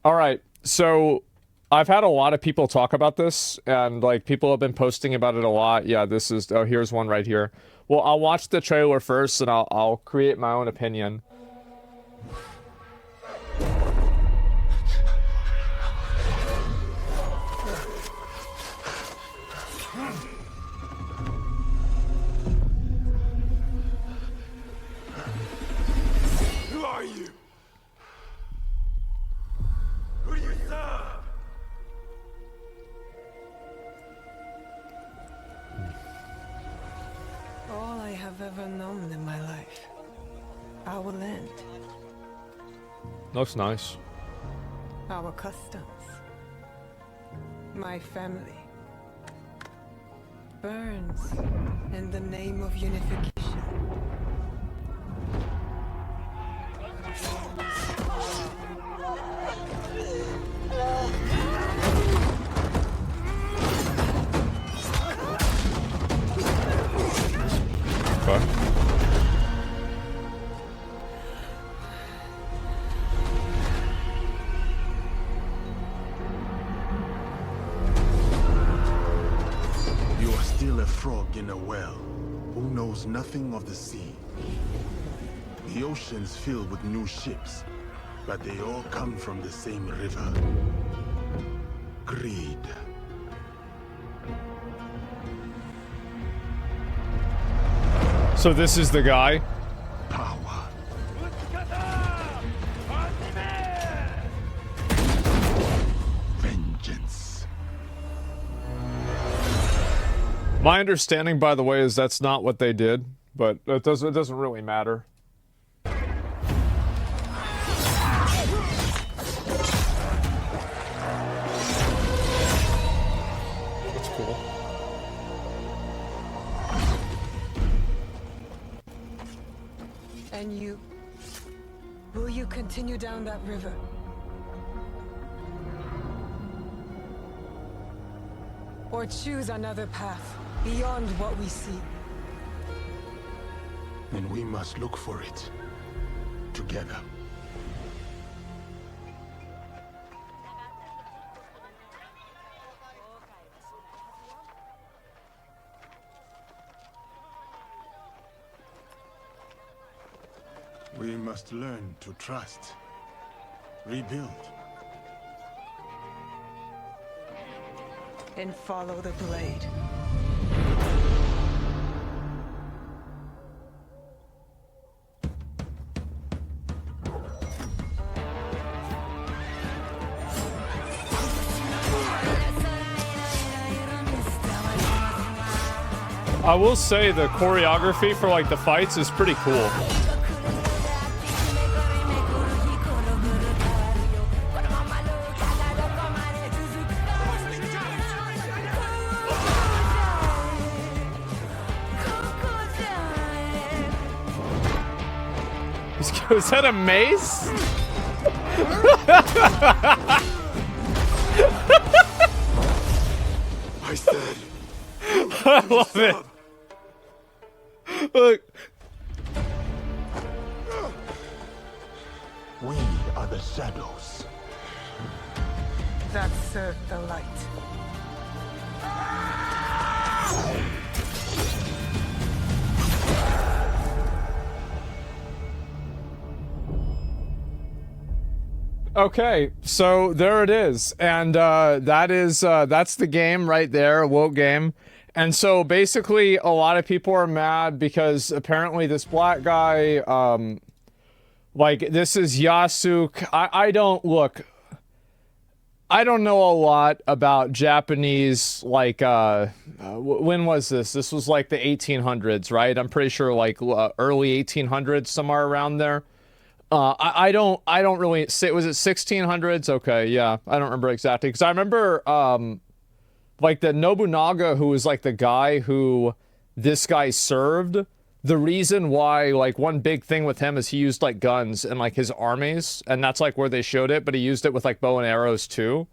All right, so I've had a lot of people talk about this, and like people have been posting about it a lot. Yeah, this is here's one right here. Well, I'll watch the trailer first, and I'll create my own opinion. Who are you? Who do you serve? All I have ever known in my life. Our land. Looks nice. Our customs. My family. Burns in the name of unification. Okay. You are still a frog in a well, who knows nothing of the sea. The ocean's filled with new ships, but they all come from the same river. Greed. So this is the guy. Power. Vengeance. My understanding, by the way, is that's not what they did, but it doesn't really matter. That's cool. And you... will you continue down that river? Or choose another path, beyond what we see? And we must look for it. Together. We must learn to trust. Rebuild. And follow the blade. I will say the choreography for like the fights is pretty cool. Is that a mace? I said. I love it. Look. We are the shadows. That serve the light. Okay, so there it is, and that's the game right there, woke game. And so basically, a lot of people are mad because apparently this black guy, like this is Yasuk. I don't look. I don't know a lot about Japanese, like, when was this? This was like the 1800s, right? I'm pretty sure like early 1800s, somewhere around there. I don't really say, was it 1600s? Okay, yeah, I don't remember exactly. Because I remember, like the Nobunaga, who was like the guy who this guy served. The reason why, like, one big thing with him is he used like guns and like his armies, and that's like where they showed it, but he used it with like bow and arrows too.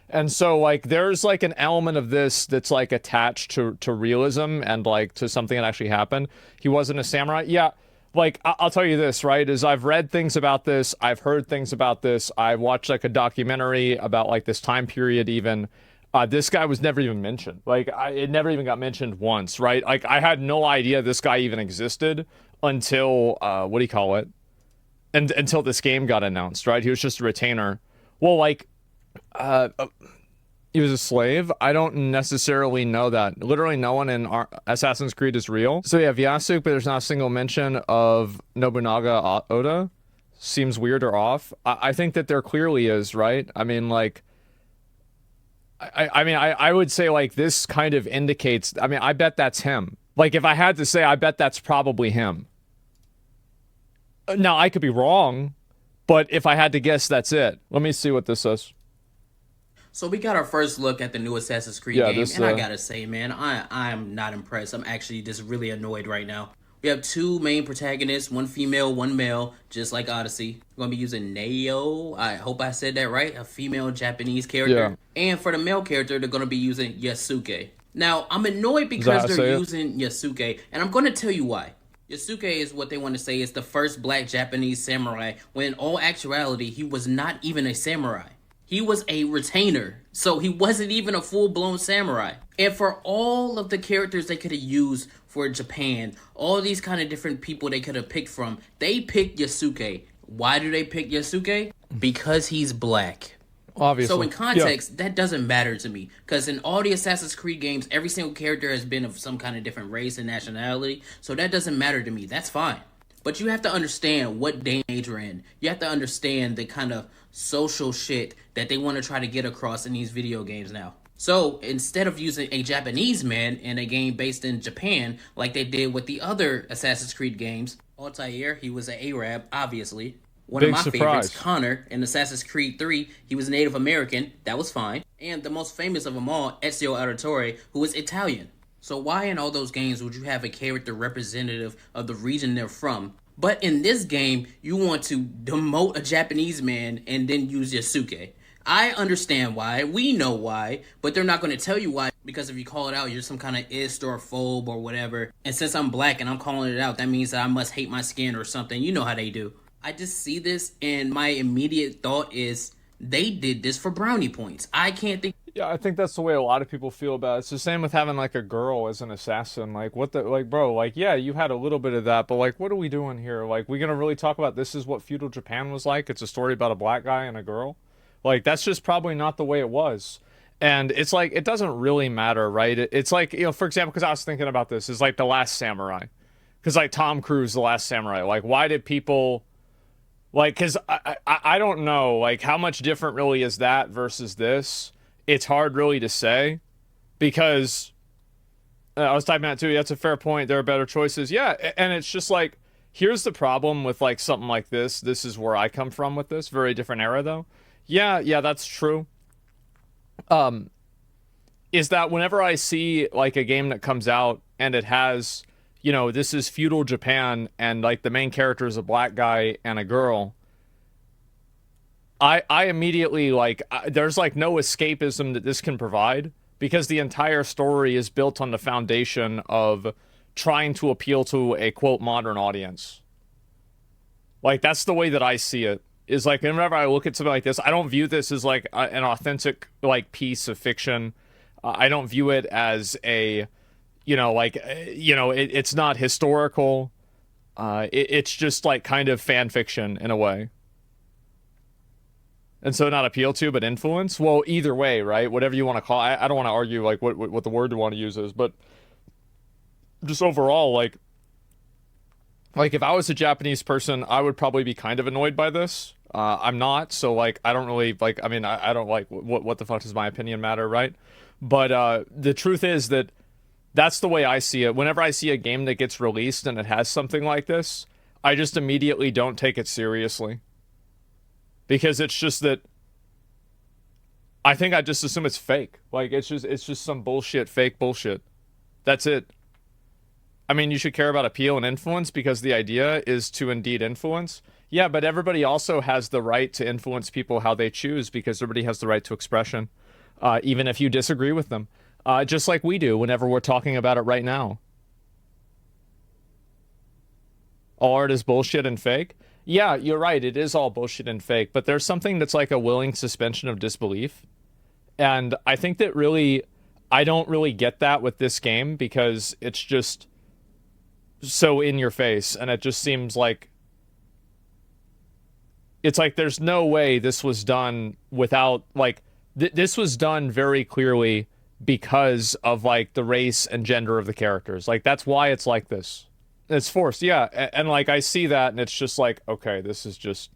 And so like there's like an element of this that's like attached to realism and like to something that actually happened. He wasn't a samurai. Yeah. like I'll tell you this, right? Is I've read things about this, I've heard things about this, I watched like a documentary about like this time period even. This guy was never even mentioned. Like it never even got mentioned once, right? Like I had no idea this guy even existed until what do you call it? And until this game got announced, right? He was just a retainer. Well, like he was a slave. I don't necessarily know that. Literally no one in Assassin's Creed is real. So you have Yasuk, but there's not a single mention of Nobunaga Oda. Seems weird or off. I think that there clearly is, right? I mean, like, I would say, like, this kind of indicates, I mean, I bet that's him. Like, if I had to say, I bet that's probably him. Now, I could be wrong, but if I had to guess, that's it. Let me see what this says. So we got our first look at the new Assassin's Creed game, and I gotta say, man, I'm not impressed. I'm actually just really annoyed right now. We have two main protagonists, one female, one male, just like Odyssey. We're gonna be using Neo. I hope I said that right. A female Japanese character. Yeah. And for the male character, they're gonna be using Yasuke. Now, I'm annoyed because they're using Yasuke, and I'm gonna tell you why. Yasuke is what they want to say is the first black Japanese samurai, when in all actuality, he was not even a samurai. He was a retainer, so he wasn't even a full-blown samurai. And for all of the characters they could have used for Japan, all these kind of different people they could have picked from, they picked Yasuke. Why do they pick Yasuke? Because he's black. Obviously. So in context, that doesn't matter to me. Because in all the Assassin's Creed games, every single character has been of some kind of different race and nationality. So that doesn't matter to me. That's fine. But you have to understand what day and age we're in. You have to understand the kind of social shit that they want to try to get across in these video games now. So instead of using a Japanese man in a game based in Japan, like they did with the other Assassin's Creed games, Altair, he was an Arab, obviously. One of my favorites, Connor, in Assassin's Creed 3, he was Native American. That was fine. And the most famous of them all, Ezio Auditore, who was Italian. So why in all those games would you have a character representative of the region they're from? But in this game, you want to demote a Japanese man and then use Yasuke. I understand why. We know why. But they're not going to tell you why. Because if you call it out, you're some kind of ist or phobe or whatever. And since I'm black and I'm calling it out, that means that I must hate my skin or something. You know how they do. I just see this and my immediate thought is they did this for brownie points. I can't think. Yeah, I think that's the way a lot of people feel about it. It's the same with having like a girl as an assassin. Like what the like, bro, like yeah, you had a little bit of that, but like what are we doing here? Like we gonna really talk about this is what feudal Japan was like? It's a story about a black guy and a girl? Like that's just probably not the way it was. And it's like it doesn't really matter, right? It's like, you know, for example, because I was thinking about this, is like The Last Samurai. Because like Tom Cruise, The Last Samurai. Like why did people like, because I don't know, like, how much different really is that versus this? It's hard really to say, because I was typing that too. That's a fair point. There are better choices. Yeah, and it's just like, here's the problem with, like, something like this. This is where I come from with this. Very different era, though. Yeah, that's true. Is that whenever I see, like, a game that comes out and it has... you know, this is feudal Japan, and, like, the main character is a black guy and a girl. I immediately, like, there's, like, no escapism that this can provide, because the entire story is built on the foundation of trying to appeal to a, quote, modern audience. Like, that's the way that I see it. Is, like, whenever I look at something like this, I don't view this as, like, an authentic, like, piece of fiction. I don't view it as a... you know, like, you know, it's not historical. It's just, like, kind of fan fiction in a way. And so not appeal to, but influence? Well, either way, right? Whatever you want to call it. I don't want to argue, like, what the word you want to use is, but just overall, like, if I was a Japanese person, I would probably be kind of annoyed by this. I'm not, so, like, I don't really, like, I mean, I don't, like, what the fuck does my opinion matter, right? But the truth is that that's the way I see it. Whenever I see a game that gets released and it has something like this, I just immediately don't take it seriously. Because it's just that I think I just assume it's fake. Like it's just some bullshit, fake bullshit. That's it. I mean, you should care about appeal and influence because the idea is to indeed influence. Yeah, but everybody also has the right to influence people how they choose because everybody has the right to expression, even if you disagree with them. Just like we do whenever we're talking about it right now. All art is bullshit and fake. Yeah, you're right. It is all bullshit and fake. But there's something that's like a willing suspension of disbelief. And I think that really, I don't really get that with this game because it's just so in your face. And it just seems like, it's like there's no way this was done without, like, this was done very clearly because of, like, the race and gender of the characters. Like, that's why it's like this. It's forced, yeah. And like, I see that, and it's just like, okay, this is just...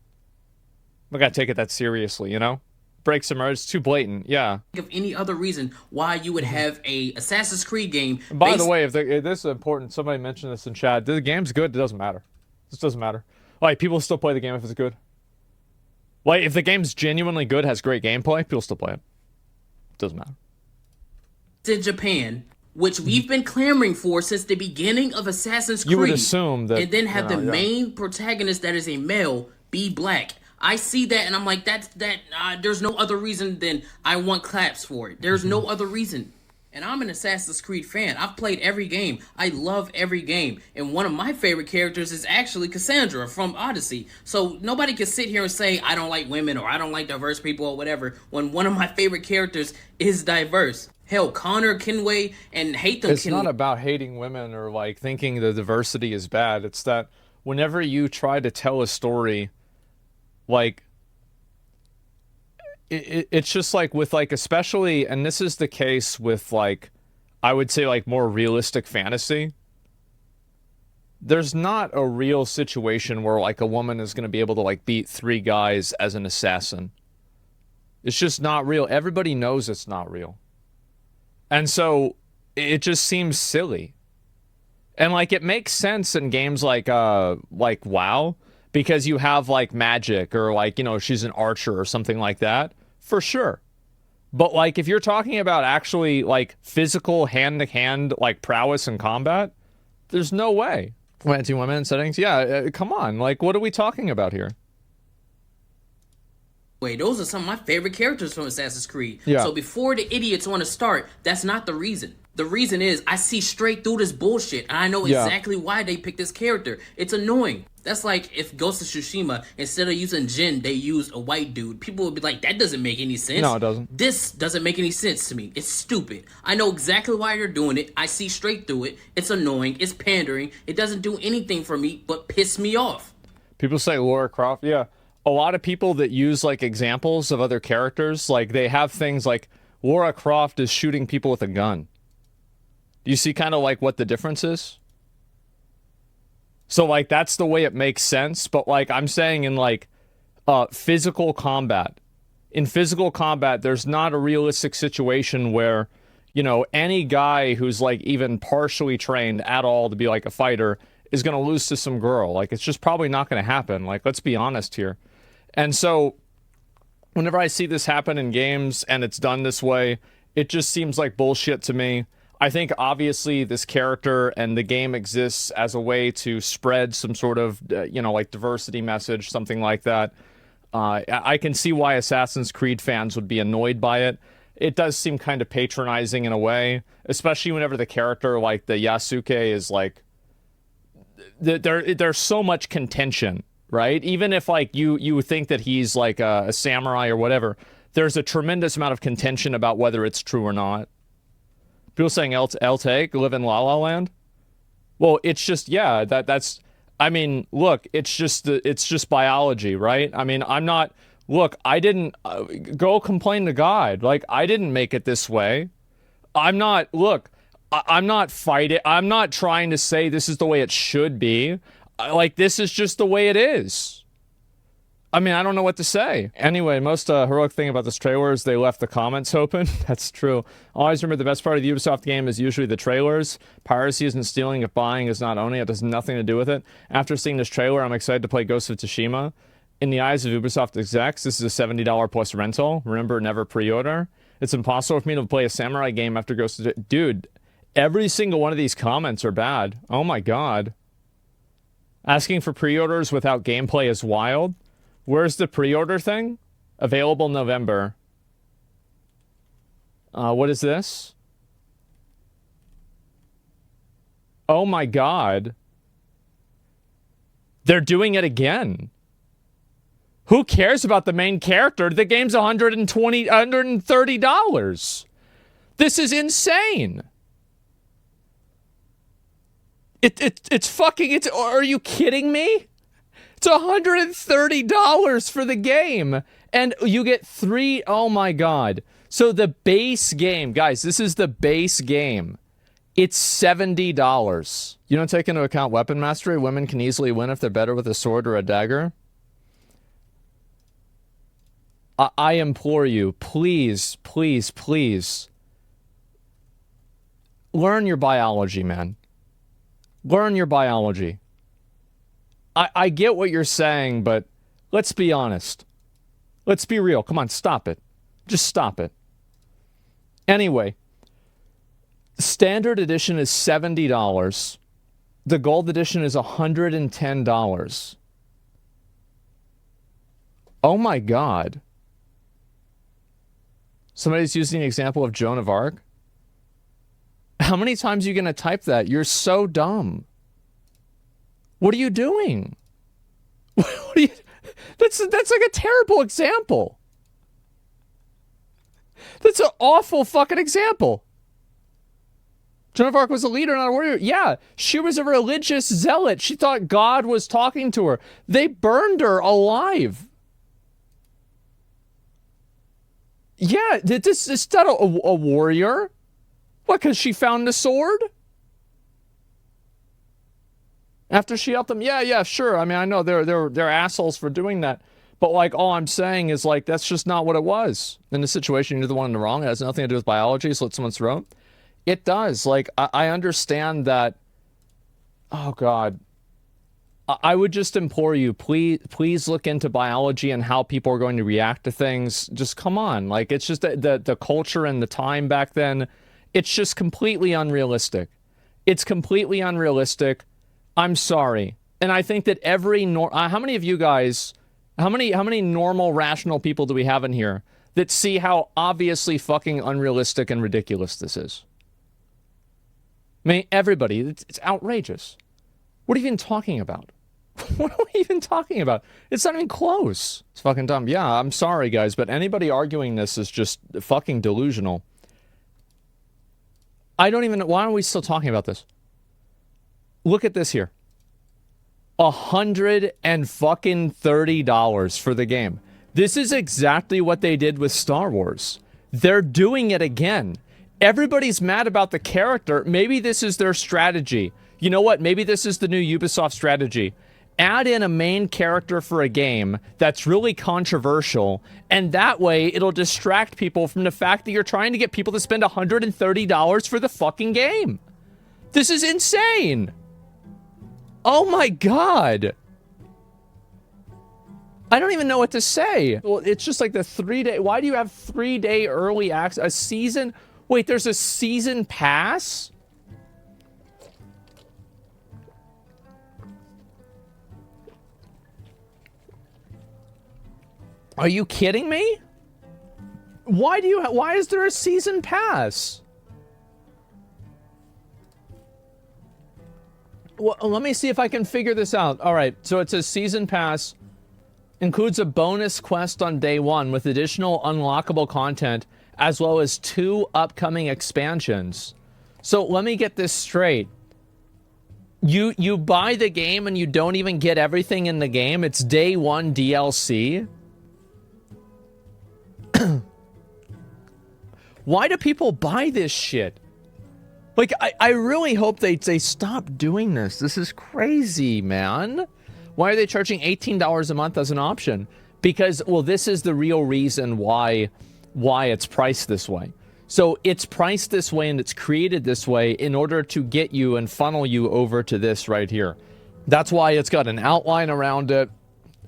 I gotta take it that seriously, you know? Break some roads, it's too blatant, yeah. Of any other reason why you would have a Assassin's Creed game... By the way, if this is important, somebody mentioned this in chat. The game's good, it doesn't matter. This doesn't matter. Like, people still play the game if it's good. Like, if the game's genuinely good, has great gameplay, people still play it. Doesn't matter. In Japan, which we've been clamoring for since the beginning of Assassin's Creed. You would assume that... And then have the main protagonist that is a male be black. I see that and I'm like, there's no other reason than I want claps for it. There's no other reason. And I'm an Assassin's Creed fan. I've played every game. I love every game. And one of my favorite characters is actually Cassandra from Odyssey. So nobody can sit here and say, I don't like women or I don't like diverse people or whatever, when one of my favorite characters is diverse. Hell, Connor, Kenway, and hate them. It's not about hating women or, like, thinking the diversity is bad. It's that whenever you try to tell a story, like... It's just like with, like, especially, and this is the case with, like, I would say, like, more realistic fantasy. There's not a real situation where, like, a woman is going to be able to, like, beat 3 guys as an assassin. It's just not real. Everybody knows it's not real. And so it just seems silly. And, like, it makes sense in games like WoW, because you have, like, magic or, like, you know, she's an archer or something like that. For sure. But, like, if you're talking about actually, like, physical hand-to-hand, like, prowess in combat, there's no way. Anti-women settings? Yeah, come on. Like, what are we talking about here? Wait, those are some of my favorite characters from Assassin's Creed. Yeah. So before the idiots want to start, that's not the reason. The reason is I see straight through this bullshit, and I know exactly why they picked this character. It's annoying. That's like if Ghost of Tsushima, instead of using Jin, they used a white dude. People would be like, that doesn't make any sense. No, it doesn't. This doesn't make any sense to me. It's stupid. I know exactly why they're doing it. I see straight through it. It's annoying. It's pandering. It doesn't do anything for me but piss me off. People say Lara Croft. Yeah. A lot of people that use, like, examples of other characters, like, they have things like Lara Croft is shooting people with a gun. Do you see kind of, like, what the difference is? So, like, that's the way it makes sense. But, like, I'm saying in, like, physical combat. In physical combat, there's not a realistic situation where, you know, any guy who's, like, even partially trained at all to be, like, a fighter is going to lose to some girl. Like, it's just probably not going to happen. Like, let's be honest here. And so, whenever I see this happen in games and it's done this way, it just seems like bullshit to me. I think, obviously, this character and the game exists as a way to spread some sort of, you know, like, diversity message, something like that. I can see why Assassin's Creed fans would be annoyed by it. It does seem kind of patronizing in a way, especially whenever the character, like, the Yasuke is, like... There's so much contention, right? Even if, like, you think that he's, like, a samurai or whatever, there's a tremendous amount of contention about whether it's true or not. People saying El-Take, live in La La Land? Well, it's just, yeah, that's... I mean, look, it's just biology, right? I mean, I'm not... Look, I didn't... go complain to God. Like, I didn't make it this way. I'm not... Look, I'm not fighting... I'm not trying to say this is the way it should be. Like, this is just the way it is. I mean, I don't know what to say. Anyway, most heroic thing about this trailer is they left the comments open. That's true. Always remember the best part of the Ubisoft game is usually the trailers. Piracy isn't stealing if buying is not owning. It has nothing to do with it. After seeing this trailer, I'm excited to play Ghost of Tsushima. In the eyes of Ubisoft execs, this is a $70 plus rental. Remember, never pre-order. It's impossible for me to play a samurai game after Ghost of... Dude, every single one of these comments are bad. Oh my god. Asking for pre-orders without gameplay is wild. Where's the pre-order thing? Available November. What is this? Oh my god. They're doing it again. Who cares about the main character? The game's $130. This is insane. It's fucking, are you kidding me? It's $130 for the game. And you get 3, oh my God. So the base game, guys, this is the base game. It's $70. You don't take into account weapon mastery. Women can easily win if they're better with a sword or a dagger. I implore you, please, please, please. Learn your biology, man. Learn your biology. I get what you're saying, but let's be honest. Let's be real. Come on, stop it. Just stop it. Anyway, standard edition is $70. The gold edition is $110. Oh my God. Somebody's using an example of Joan of Arc. How many times are you going to type that? You're so dumb. What are you doing? What are you, that's like a terrible example. That's an awful fucking example. Joan of Arc was a leader, not a warrior. Yeah, she was a religious zealot. She thought God was talking to her. They burned her alive. Yeah, this is not a warrior. What, because she found the sword? After she helped them? Yeah, sure. I mean, I know they're assholes for doing that. But, like, all I'm saying is, like, that's just not what it was. In the situation, you're the one in the wrong. It has nothing to do with biology, slit someone's throat. It does. Like, I understand that. Oh, God. I would just implore you, please look into biology and how people are going to react to things. Just come on. Like, it's just the culture and the time back then. It's just completely unrealistic. It's completely unrealistic. I'm sorry. And I think that how many of you guys, how many normal, rational people do we have in here that see how obviously fucking unrealistic and ridiculous this is? I mean, everybody, it's outrageous. What are you even talking about? What are we even talking about? It's not even close. It's fucking dumb. Yeah, I'm sorry, guys, but anybody arguing this is just fucking delusional. I don't even know. Why are we still talking about this? Look at this here. $130 for the game. This is exactly what they did with Star Wars. They're doing it again. Everybody's mad about the character. Maybe this is their strategy. You know what? Maybe this is the new Ubisoft strategy. Add in a main character for a game that's really controversial, and that way it'll distract people from the fact that you're trying to get people to spend $130 for the fucking game. This is insane. Oh my God. I don't even know what to say. Well, it's just like the 3-day. Why do you have 3-day early access? A season? Wait, there's a season pass? Are you kidding me? Why is there a season pass? Well, let me see if I can figure this out. All right, so it says season pass includes a bonus quest on day 1 with additional unlockable content as well as 2 upcoming expansions. So let me get this straight. You buy the game and you don't even get everything in the game. It's day 1 DLC. Why do people buy this shit? Like, I really hope they stop doing this. This is crazy, man. Why are they charging $18 a month as an option? Because, well, this is the real reason why it's priced this way. So it's priced this way and it's created this way in order to get you and funnel you over to this right here. That's why it's got an outline around it.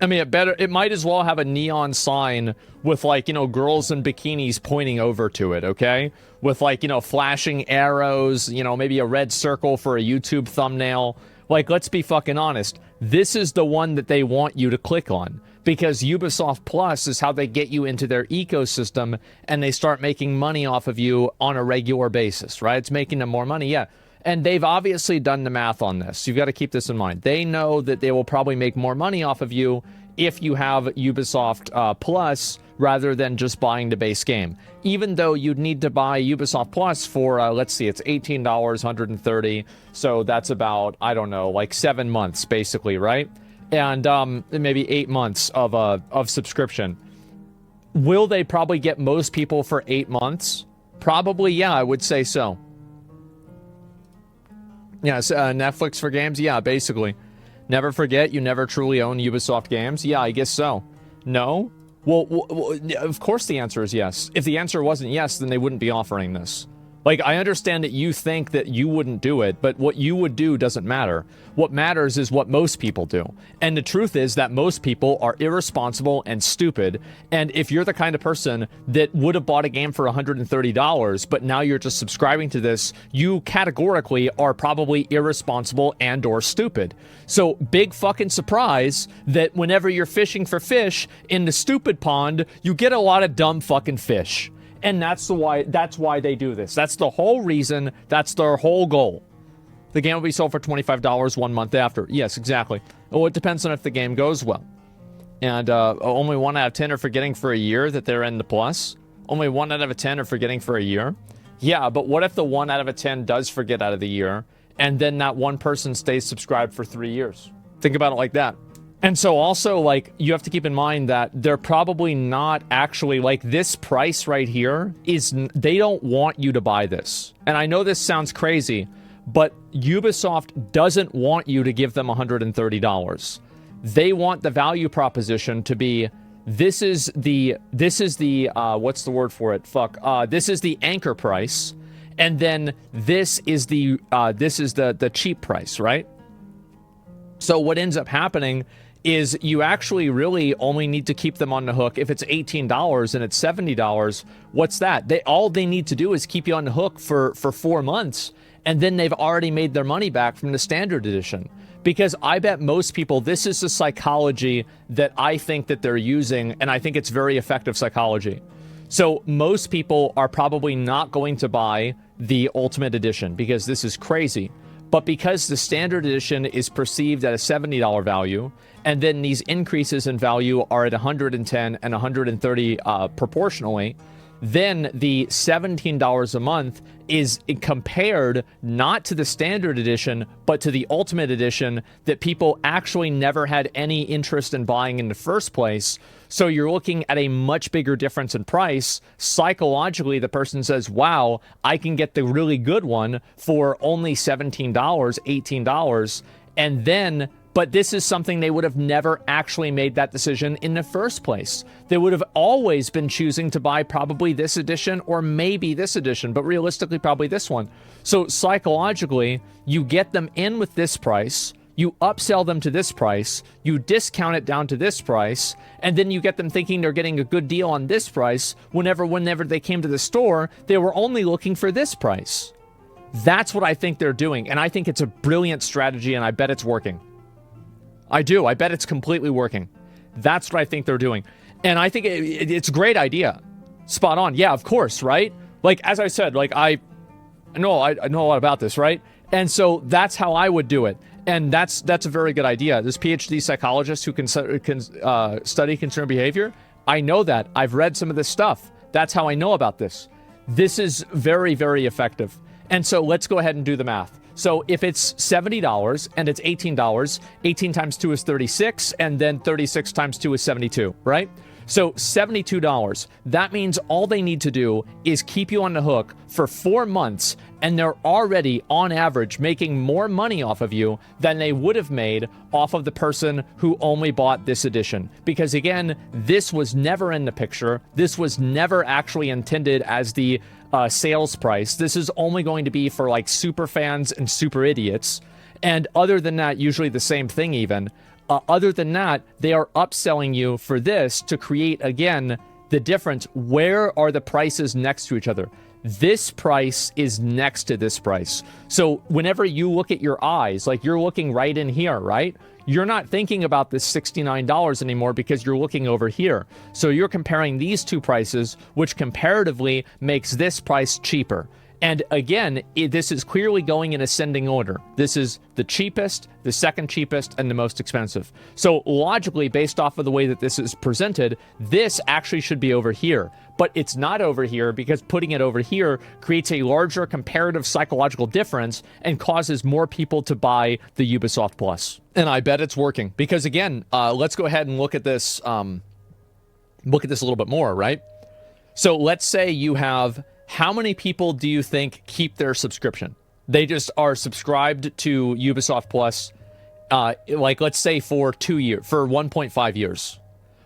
I mean, it might as well have a neon sign with, like, you know, girls in bikinis pointing over to it, okay? With, like, you know, flashing arrows, you know, maybe a red circle for a YouTube thumbnail. Like, let's be fucking honest. This is the one that they want you to click on. Because Ubisoft Plus is how they get you into their ecosystem and they start making money off of you on a regular basis, right? It's making them more money, yeah. And they've obviously done the math on this. You've got to keep this in mind. They know that they will probably make more money off of you if you have Ubisoft Plus rather than just buying the base game. Even though you'd need to buy Ubisoft Plus for, let's see, it's $18, $130. So that's about, I don't know, like 7 months, basically, right? And maybe 8 months of subscription. Will they probably get most people for 8 months? Probably, yeah, I would say so. Yes, Netflix for games? Yeah, basically. Never forget, you never truly own Ubisoft games? Yeah, I guess so. No? Well, of course the answer is yes. If the answer wasn't yes, then they wouldn't be offering this. Like, I understand that you think that you wouldn't do it, but what you would do doesn't matter. What matters is what most people do. And the truth is that most people are irresponsible and stupid. And if you're the kind of person that would have bought a game for $130, but now you're just subscribing to this, you categorically are probably irresponsible and or stupid. So big fucking surprise that whenever you're fishing for fish in the stupid pond, you get a lot of dumb fucking fish. And that's why they do this. That's the whole reason. That's their whole goal. The game will be sold for $25 1 month after. Yes, exactly. Well, it depends on if the game goes well. And only 1 out of 10 are forgetting for a year that they're in the plus. Only 1 out of 10 are forgetting for a year. Yeah, but what if the 1 out of 10 does forget out of the year, and then that one person stays subscribed for 3 years? Think about it like that. And so also, like, you have to keep in mind that they're probably not actually, like, this price right here is, they don't want you to buy this. And I know this sounds crazy, but Ubisoft doesn't want you to give them $130. They want the value proposition to be, this is the what's the word for it? This is the anchor price, and then this is the cheap price, right? So what ends up happening is you actually really only need to keep them on the hook. If it's $18 and it's $70, what's that? All they need to do is keep you on the hook for 4 months, and then they've already made their money back from the standard edition. Because I bet most people, this is the psychology that I think that they're using, and I think it's very effective psychology. So most people are probably not going to buy the Ultimate Edition because this is crazy. But because the standard edition is perceived at a $70 value, and then these increases in value are at $110 and $130 proportionally, then the $17 a month is compared not to the standard edition, but to the ultimate edition that people actually never had any interest in buying in the first place. So you're looking at a much bigger difference in price. Psychologically, the person says, wow, I can get the really good one for only $17, $18. And then, but this is something they would have never actually made that decision in the first place. They would have always been choosing to buy probably this edition or maybe this edition, but realistically, probably this one. So psychologically, you get them in with this price, you upsell them to this price, you discount it down to this price, and then you get them thinking they're getting a good deal on this price whenever they came to the store, they were only looking for this price. That's what I think they're doing, and I think it's a brilliant strategy, and I bet it's working. I do. I bet it's completely working. That's what I think they're doing. And I think it's a great idea. Spot on. Yeah, of course, right? Like, as I said, like, I know a lot about this, right? And so that's how I would do it. And that's a very good idea. This PhD psychologist who can study consumer behavior, I know that. I've read some of this stuff. That's how I know about this. This is very, very effective. And so let's go ahead and do the math. So if it's $70 and it's $18, 18 times 2 is 36, and then 36 times 2 is 72, right? So $72. That means all they need to do is keep you on the hook for 4 months, and they're already, on average, making more money off of you than they would have made off of the person who only bought this edition. Because again, this was never in the picture. This was never actually intended as the sales price. This is only going to be for like super fans and super idiots. And other than that, usually the same thing even. Other than that, they are upselling you for this to create, again, the difference. Where are the prices next to each other? This price is next to this price. So whenever you look at your eyes, like you're looking right in here, right? You're not thinking about this $69 anymore because you're looking over here. So you're comparing these two prices, which comparatively makes this price cheaper. And again, this is clearly going in ascending order. This is the cheapest, the second cheapest, and the most expensive. So logically, based off of the way that this is presented, this actually should be over here. But it's not over here because putting it over here creates a larger comparative psychological difference and causes more people to buy the Ubisoft Plus. And I bet it's working. Because again, let's go ahead and look at this a little bit more, right? So let's say you have... How many people do you think keep their subscription? They just are subscribed to Ubisoft Plus, like let's say for 2 years, for 1.5 years.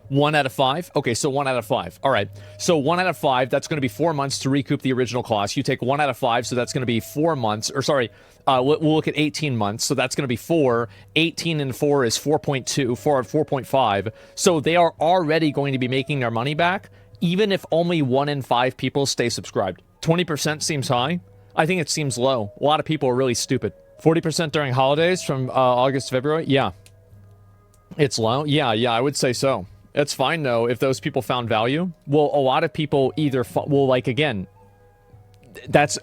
1 out of 5? Okay, so 1 out of 5. All right. So 1 out of 5, that's going to be 4 months to recoup the original cost. You take 1 out of 5, so that's going to be 4 months. Or sorry, we'll look at 18 months. So that's going to be 4. 18 and 4 is 4.2, 4.5. So they are already going to be making their money back, even if only 1 in 5 people stay subscribed. 20% seems high. I think it seems low. A lot of people are really stupid. 40% during holidays from August to February? Yeah. It's low? Yeah, I would say so. It's fine, though, if those people found value. Well, a lot of people either... that's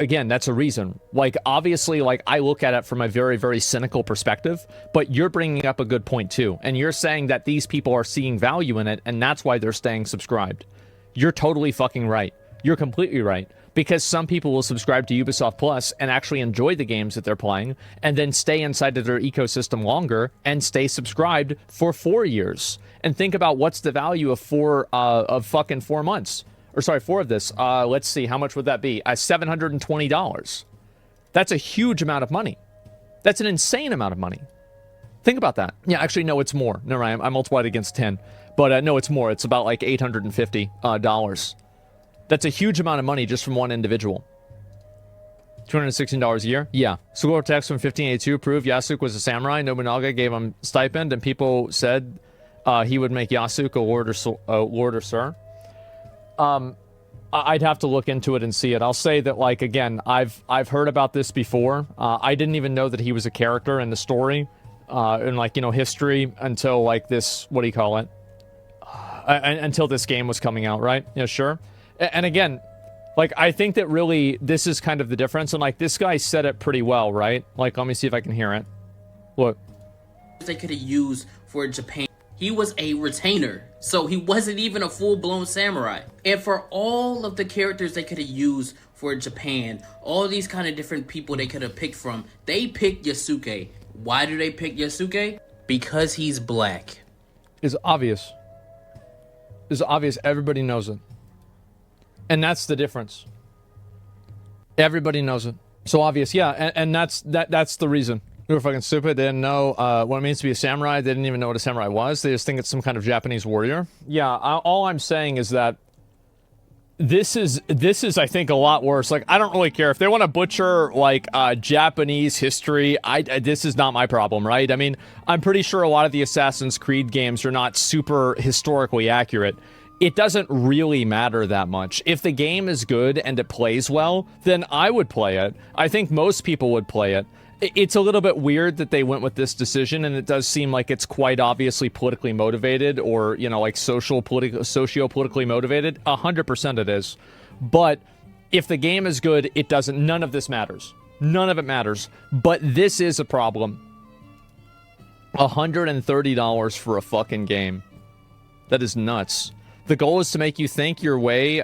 a reason. Like, obviously, like, I look at it from a very, very cynical perspective, but you're bringing up a good point, too. And you're saying that these people are seeing value in it, and that's why they're staying subscribed. You're totally fucking right. You're completely right. Because some people will subscribe to Ubisoft Plus and actually enjoy the games that they're playing, and then stay inside of their ecosystem longer and stay subscribed for 4 years. And think about what's the value of fucking 4 months. Or sorry, 4 of this. Let's see, how much would that be? $720. That's a huge amount of money. That's an insane amount of money. Think about that. Yeah, actually, no, it's more. No, right, I multiplied against 10. But no, it's more. It's about like $850. That's a huge amount of money just from one individual. $216 a year? Yeah. School text from 1582 proved Yasuk was a samurai. Nobunaga gave him stipend, and people said he would make Yasuk a lord or sir. I'd have to look into it and see it. I'll say that, like, again, I've heard about this before. I didn't even know that he was a character in the story, in, like, you know, history until, like, this, what do you call it? Until this game was coming out, right? Yeah, sure. And again, like, I think that really this is kind of the difference. And, like, this guy said it pretty well, right? Like, let me see if I can hear it. Look. They could have used for Japan. He was a retainer, so he wasn't even a full-blown samurai. And for all of the characters they could have used for Japan, all these kind of different people they could have picked from, they picked Yasuke. Why do they pick Yasuke? Because he's black. It's obvious. It's obvious. Everybody knows it. And that's the difference. Everybody knows it. So obvious, yeah, and that's the reason. They were fucking stupid. They didn't know what it means to be a samurai. They didn't even know what a samurai was. They just think it's some kind of Japanese warrior. Yeah, all I'm saying is that this is, I think, a lot worse. Like, I don't really care if they want to butcher, like, Japanese history. This is not my problem, right? I mean, I'm pretty sure a lot of the Assassin's Creed games are not super historically accurate. It doesn't really matter that much. If the game is good and it plays well, then I would play it. I think most people would play it. It's a little bit weird that they went with this decision, and it does seem like it's quite obviously politically motivated, or, you know, like socio-politically motivated. 100% it is. But if the game is good, it doesn't. None of this matters. None of it matters. But this is a problem. $130 for a fucking game. That is nuts. The goal is to make you think your way,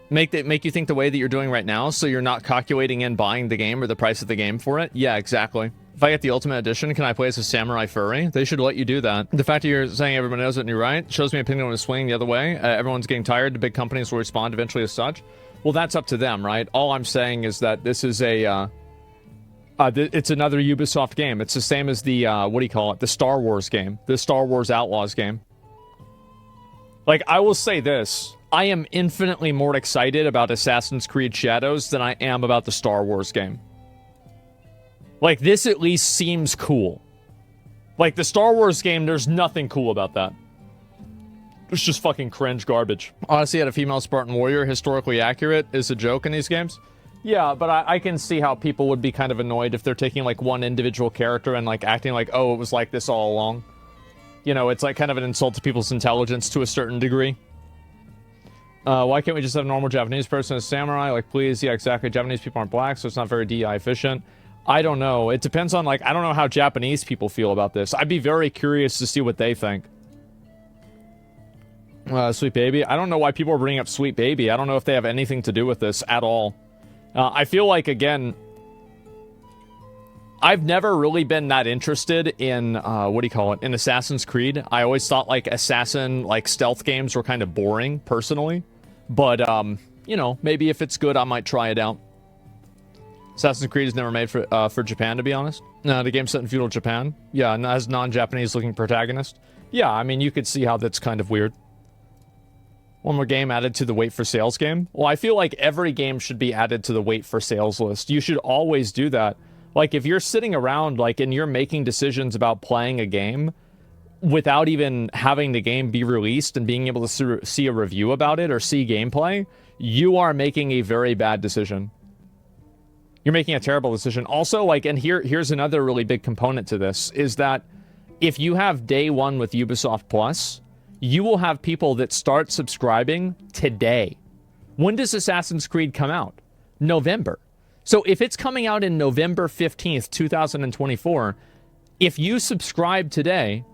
make you think the way that you're doing right now, so you're not calculating in buying the game or the price of the game for it. Yeah, exactly. If I get the Ultimate Edition, can I play as a samurai furry? They should let you do that. The fact that you're saying everyone knows it and you're right shows me opinion is swinging the other way. Everyone's getting tired. The big companies will respond eventually as such. Well, that's up to them, right? All I'm saying is that this is a, it's another Ubisoft game. It's the same as the, what do you call it? The Star Wars game. The Star Wars Outlaws game. Like, I will say this. I am infinitely more excited about Assassin's Creed Shadows than I am about the Star Wars game. Like, this at least seems cool. Like, the Star Wars game, there's nothing cool about that. It's just fucking cringe garbage. Odyssey had a female Spartan warrior, historically accurate, is a joke in these games. Yeah, but I can see how people would be kind of annoyed if they're taking, like, one individual character and, like, acting like, oh, it was like this all along. You know, it's like kind of an insult to people's intelligence to a certain degree. Why can't we just have a normal Japanese person as samurai? Like, please. Yeah, exactly. Japanese people aren't black, so it's not very DI efficient. I don't know. It depends on, like, I don't know how Japanese people feel about this. I'd be very curious to see what they think. Sweet Baby. I don't know why people are bringing up Sweet Baby. I don't know if they have anything to do with this at all. I feel like, again, I've never really been that interested in, what do you call it, in Assassin's Creed. I always thought, like, assassin, like, stealth games were kind of boring, personally. But, you know, maybe if it's good, I might try it out. Assassin's Creed is never made for Japan, to be honest. No, the game's set in feudal Japan. Yeah, and has non-Japanese looking protagonist. Yeah, I mean, you could see how that's kind of weird. One more game added to the wait for sales game. Well, I feel like every game should be added to the wait for sales list. You should always do that. Like, if you're sitting around, like, and you're making decisions about playing a game without even having the game be released and being able to see a review about it or see gameplay, you are making a very bad decision. You're making a terrible decision. Also, like, and here's another really big component to this, is that if you have day one with Ubisoft Plus, you will have people that start subscribing today. When does Assassin's Creed come out? November. So if it's coming out in November 15th, 2024, if you subscribe today,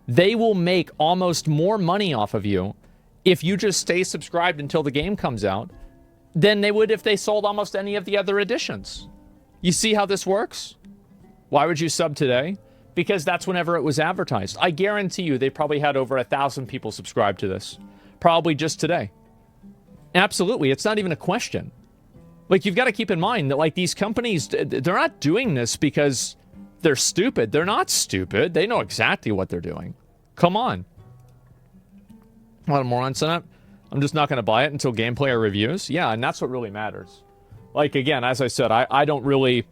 they will make almost more money off of you if you just stay subscribed until the game comes out than they would if they sold almost any of the other editions. You see how this works? Why would you sub today? Because that's whenever it was advertised. I guarantee you they probably had over 1,000 people subscribe to this. Probably just today. Absolutely, it's not even a question. Like, you've got to keep in mind that, like, these companies, they're not doing this because they're stupid. They're not stupid. They know exactly what they're doing. Come on. A lot of morons in it. I'm just not going to buy it until gameplay or reviews. Yeah, and that's what really matters. Like, again, as I said, I don't really,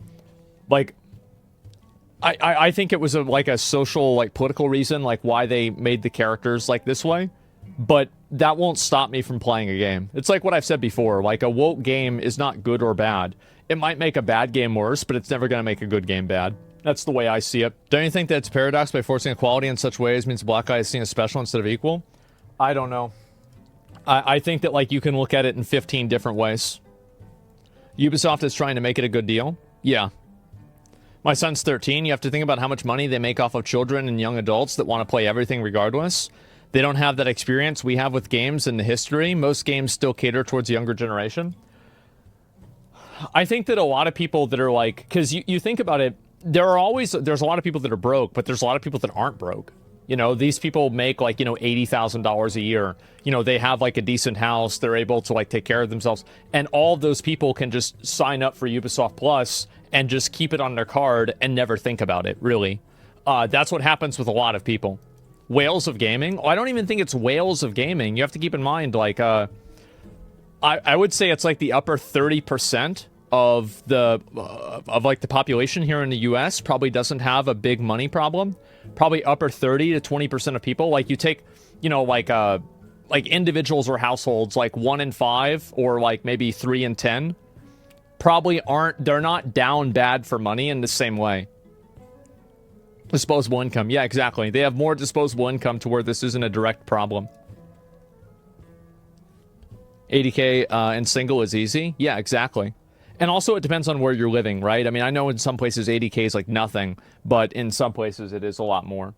like, I think it was like a social, like, political reason, like, why they made the characters like this way. But that won't stop me from playing a game. It's like what I've said before. Like, a woke game is not good or bad. It might make a bad game worse, but it's never going to make a good game bad. That's the way I see it. Don't you think that it's a paradox by forcing equality in such ways means the black guy is seen as special instead of equal? I don't know. I think that, like, you can look at it in 15 different ways. Ubisoft is trying to make it a good deal. Yeah. My son's 13. You have to think about how much money they make off of children and young adults that want to play everything regardless. They don't have that experience we have with games in the history. Most games still cater towards the younger generation. I think that a lot of people that are like, because you think about it, there's a lot of people that are broke, but there's a lot of people that aren't broke. You know, these people make, like, you know, $80,000 a year. You know, they have, like, a decent house. They're able to, like, take care of themselves. And all of those people can just sign up for Ubisoft Plus and just keep it on their card and never think about it, really. That's what happens with a lot of people. Whales of gaming? I don't even think it's whales of gaming. You have to keep in mind, like, I would say it's like the upper 30% of the like the population here in the US probably doesn't have a big money problem. Probably upper 30 to 20% of people. Like, you take, you know, like individuals or households, like 1 in 5 or like maybe 3 in 10 probably they're not down bad for money in the same way. Disposable income. Yeah, exactly. They have more disposable income to where this isn't a direct problem. 80K and single is easy. Yeah, exactly. And also it depends on where you're living, right? I mean, I know in some places 80K is like nothing, but in some places it is a lot more.